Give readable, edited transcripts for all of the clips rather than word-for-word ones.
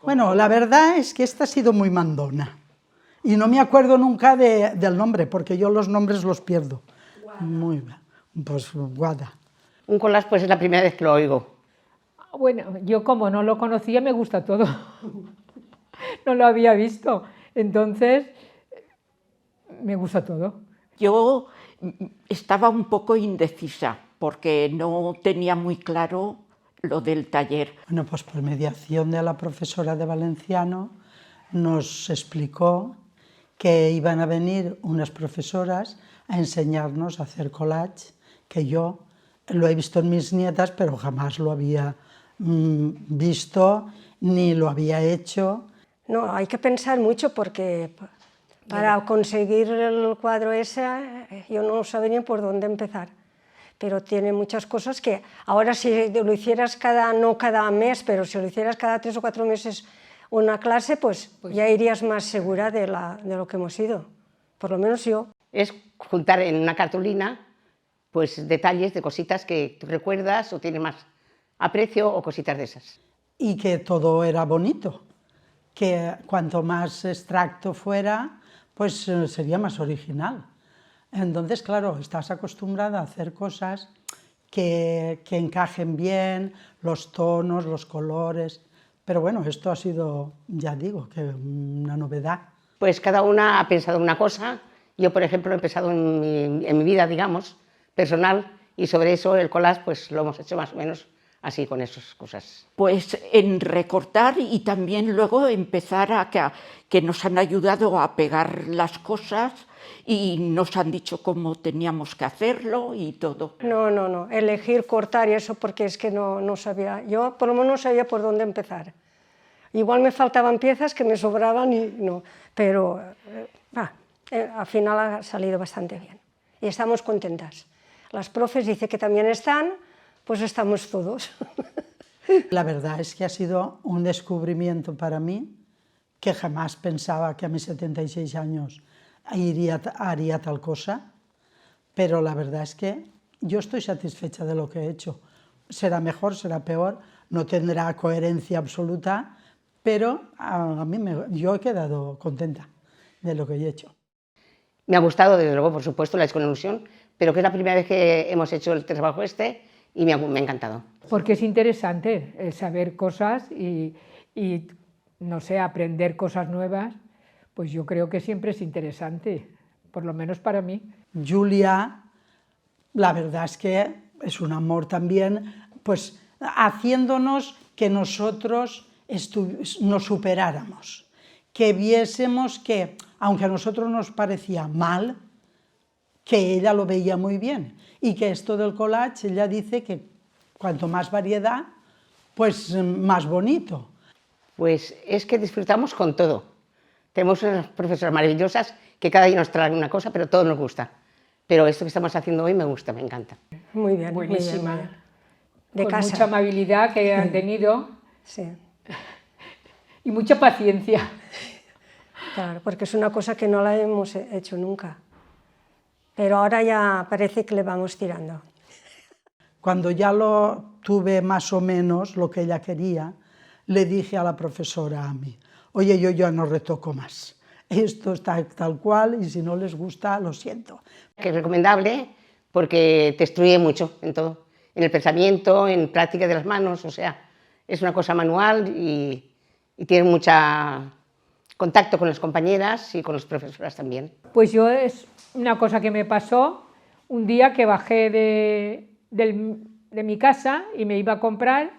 Bueno, la verdad es que esta ha sido muy mandona. Y no me acuerdo nunca del nombre, porque yo los nombres los pierdo. Guada. Muy bien, pues Guada. Un collage pues es la primera vez que lo oigo. Bueno, yo como no lo conocía me gusta todo. No lo había visto. Entonces, me gusta todo. Yo estaba un poco indecisa porque no tenía muy claro lo del taller. Bueno, pues por mediación de la profesora de valenciano nos explicó que iban a venir unas profesoras a enseñarnos a hacer collage, que yo lo he visto en mis nietas, pero jamás lo había visto ni lo había hecho. No, hay que pensar mucho porque para conseguir el cuadro ese yo no sabía ni por dónde empezar. Pero tiene muchas cosas que ahora si lo hicieras no cada mes, pero si lo hicieras cada 3 o 4 meses una clase, pues ya irías más segura de lo que hemos ido, por lo menos yo. Es juntar en una cartulina pues detalles de cositas que tú recuerdas o tiene más aprecio o cositas de esas. Y que todo era bonito, que cuanto más extracto fuera, pues sería más original. Entonces, claro, estás acostumbrada a hacer cosas que encajen bien, los tonos, los colores, pero bueno, esto ha sido, ya digo, que una novedad. Pues cada una ha pensado una cosa. Yo, por ejemplo, he pensado en mi vida, digamos, personal, y sobre eso el collage pues lo hemos hecho más o menos así, con esas cosas. Pues en recortar y también luego empezar que nos han ayudado a pegar las cosas y nos han dicho cómo teníamos que hacerlo y todo. No, elegir, cortar y eso, porque es que no sabía, yo por lo menos no sabía por dónde empezar. Igual me faltaban piezas que me sobraban y no, pero al final ha salido bastante bien y estamos contentas. Las profes dicen que también están, pues estamos todos. La verdad es que ha sido un descubrimiento para mí, que jamás pensaba que a mis 76 años haría tal cosa, pero la verdad es que yo estoy satisfecha de lo que he hecho. Será mejor, será peor, no tendrá coherencia absoluta, pero yo he quedado contenta de lo que he hecho. Me ha gustado, desde luego, por supuesto, la he hecho con ilusión, pero que es la primera vez que hemos hecho el trabajo y me ha encantado. Porque es interesante saber cosas y, no sé, aprender cosas nuevas, pues yo creo que siempre es interesante, por lo menos para mí. Julia, la verdad es que es un amor también, pues haciéndonos que nosotros nos superáramos, que viésemos que, aunque a nosotros nos parecía mal, que ella lo veía muy bien, y que esto del collage, ella dice que cuanto más variedad, pues más bonito. Pues es que disfrutamos con todo. Tenemos unas profesoras maravillosas que cada día nos traen una cosa, pero todo nos gusta. Pero esto que estamos haciendo hoy me gusta, me encanta. Muy bien, buenísima. Muy bien. De con casa. Mucha amabilidad que han tenido. Sí. Y mucha paciencia. Claro, porque es una cosa que no la hemos hecho nunca. Pero ahora ya parece que le vamos tirando. Cuando ya lo tuve más o menos lo que ella quería, le dije a la profesora a mí, oye, yo ya no retoco más, esto está tal cual y si no les gusta, lo siento. Que es recomendable porque te instruye mucho en todo, en el pensamiento, en práctica de las manos, o sea, es una cosa manual y tiene mucho contacto con las compañeras y con las profesoras también. Pues yo es una cosa que me pasó un día que bajé de mi casa y me iba a comprar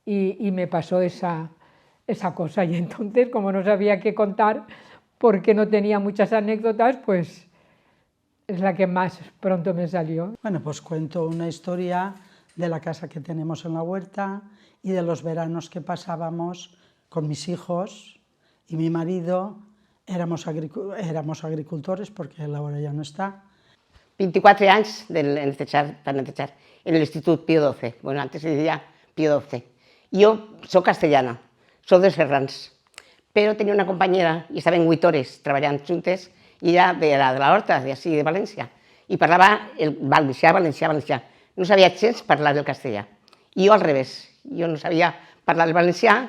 y me pasó esa cosa, y entonces como no sabía qué contar porque no tenía muchas anécdotas, pues es la que más pronto me salió. Bueno, pues cuento una historia de la casa que tenemos en la huerta y de los veranos que pasábamos con mis hijos y mi marido. Éramos agricultores porque él ahora ya no està. 24 anys en l'Institut Pío XII, bueno, antes se deia Pío XII. Jo soc castellana, soc de Serrans, però tenia una companyera i estava en 8 hores treballant juntes i ella de la Horta, d'ací de València, i parlava el valencià. No sabia gens parlar del castellà. I jo al revés, jo no sabia parlar el valencià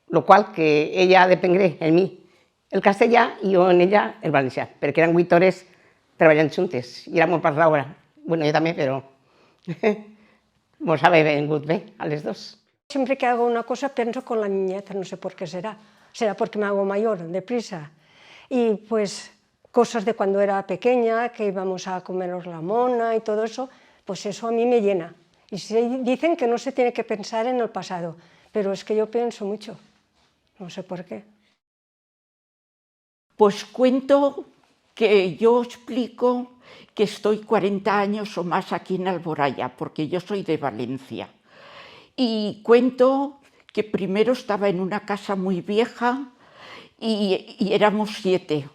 lo cual que ella depengué en mí el castellà y yo en ella el valencià, perquè eren 8 hores treballant juntes i era molt parlar hora. Bueno, yo también, pero mos ha vengut bé a les dos. Siempre que hago una cosa pienso con la niñez, no sé por qué será. Será porque me hago mayor, deprisa. Y pues cosas de cuando era pequeña, que íbamos a comernos la mona y todo eso, pues eso a mí me llena. Y dicen que no se tiene que pensar en el pasado, pero es que yo pienso mucho, no sé por qué. Pues cuento que yo explico que estoy 40 años o más aquí en Alboraya, porque yo soy de Valencia. Y cuento que primero estaba en una casa muy vieja y éramos 7.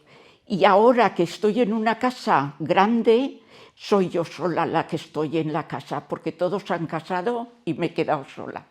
Y ahora que estoy en una casa grande, soy yo sola la que estoy en la casa, porque todos han casado y me he quedado sola.